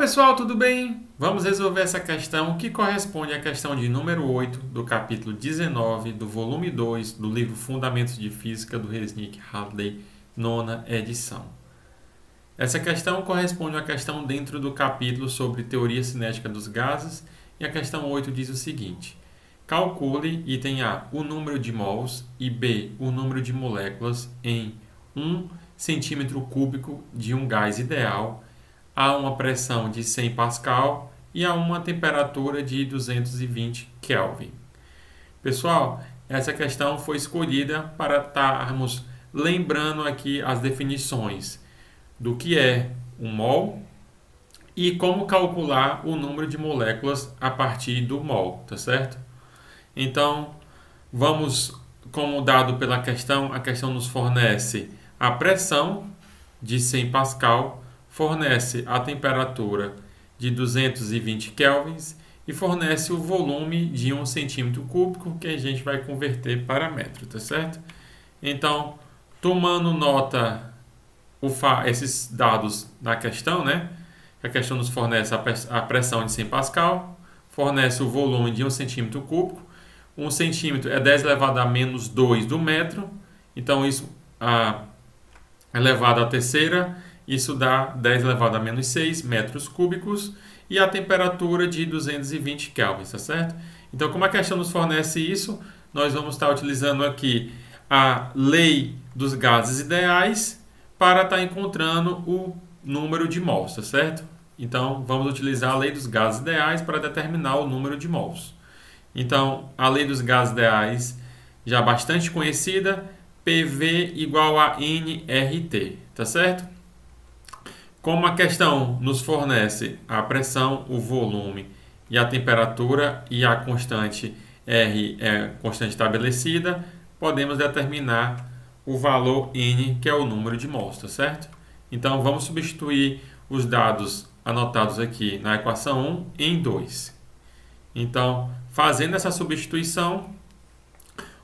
Pessoal, tudo bem? Vamos resolver essa questão que corresponde à questão de número 8 do capítulo 19 do volume 2 do livro Fundamentos de Física do Resnick Halliday, nona edição. Essa questão corresponde à questão dentro do capítulo sobre teoria cinética dos gases e a questão 8 diz o seguinte: calcule, item A, o número de mols e B, o número de moléculas em 1 centímetro cúbico de um gás ideal a uma pressão de 100 Pascal e a uma temperatura de 220 Kelvin. Pessoal, essa questão foi escolhida para estarmos lembrando aqui as definições do que é um mol e como calcular o número de moléculas a partir do mol, tá certo? Então, vamos, como dado pela questão, a questão nos fornece a pressão de 100 Pascal, fornece a temperatura de 220 kelvins e fornece o volume de 1 centímetro cúbico, que a gente vai converter para metro, tá certo? Então, tomando nota esses dados na questão, né? A questão nos fornece a pressão de 100 Pascal, fornece o volume de 1 centímetro cúbico. 1 centímetro é 10 elevado a menos 2 do metro, então isso elevado à terceira, isso dá 10 elevado a menos 6 metros cúbicos e a temperatura de 220 Kelvin, tá certo? Então, como a questão nos fornece isso, nós vamos estar utilizando aqui a lei dos gases ideais para estar encontrando o número de mols, tá certo? Então, vamos utilizar a lei dos gases ideais para determinar o número de mols. Então, a lei dos gases ideais, já bastante conhecida, PV igual a nRT, tá certo? Como a questão nos fornece a pressão, o volume e a temperatura e a constante R é constante estabelecida, podemos determinar o valor N, que é o número de mols, tá certo? Então, vamos substituir os dados anotados aqui na equação 1 em 2. Então, fazendo essa substituição,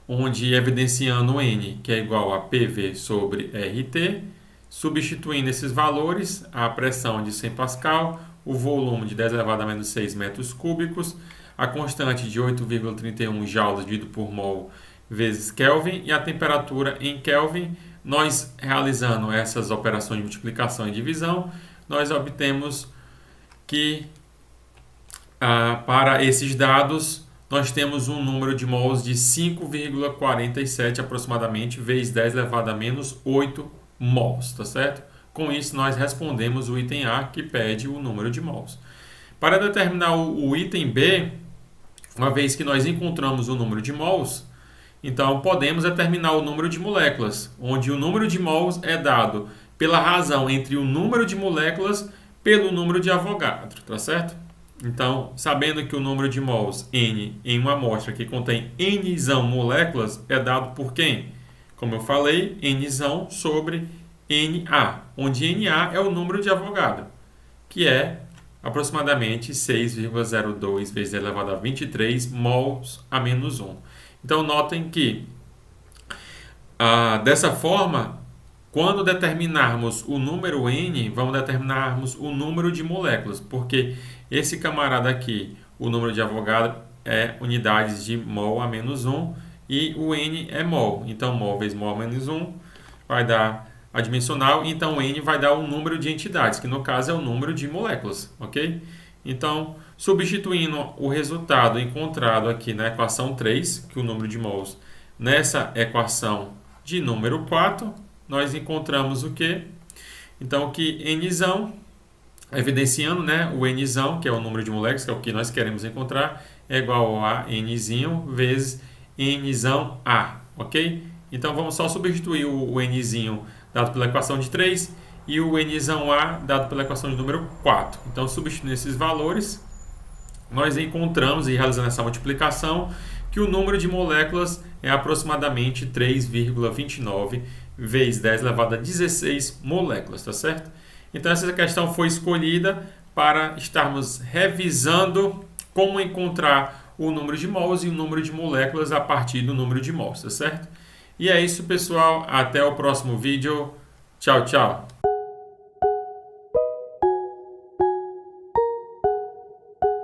onde evidenciando N, que é igual a PV sobre RT, substituindo esses valores, a pressão de 100 Pascal, o volume de 10 elevado a menos 6 metros cúbicos, a constante de 8,31 joules dividido por mol vezes Kelvin e a temperatura em Kelvin, nós realizando essas operações de multiplicação e divisão, nós obtemos que para esses dados nós temos um número de mols de 5,47 aproximadamente vezes 10 elevado a menos 8 mols, tá certo? Com isso, nós respondemos o item A, que pede o número de mols. Para determinar o item B, uma vez que nós encontramos o número de mols, então podemos determinar o número de moléculas, onde o número de mols é dado pela razão entre o número de moléculas pelo número de Avogadro, tá certo? Então, sabendo que o número de mols N em uma amostra que contém N moléculas é dado por quem? Como eu falei, N sobre Na, onde Na é o número de Avogadro, que é aproximadamente 6,02 vezes 10 elevado a 23 mols a menos 1. Então, notem que, dessa forma, quando determinarmos o número N, vamos determinarmos o número de moléculas, porque esse camarada aqui, o número de Avogadro, é unidades de mol a menos 1, e o N é mol. Então, mol vezes mol menos 1 vai dar a dimensional. Então, N vai dar o número de entidades, que no caso é o número de moléculas. Ok? Então, substituindo o resultado encontrado aqui na equação 3, que é o número de mols, nessa equação de número 4, nós encontramos o quê? Então, que N, evidenciando, né, o N, que é o número de moléculas, que é o que nós queremos encontrar, é igual a N vezes N(A), ok? Então, vamos só substituir o N dado pela equação de 3 e o N(A) dado pela equação de número 4. Então, substituindo esses valores, nós encontramos, e realizando essa multiplicação, que o número de moléculas é aproximadamente 3,29 vezes 10 elevado a 16 moléculas, tá certo? Então, essa questão foi escolhida para estarmos revisando como encontrar o número de mols e o número de moléculas a partir do número de mols, tá certo? E é isso, pessoal. Até o próximo vídeo. Tchau, tchau.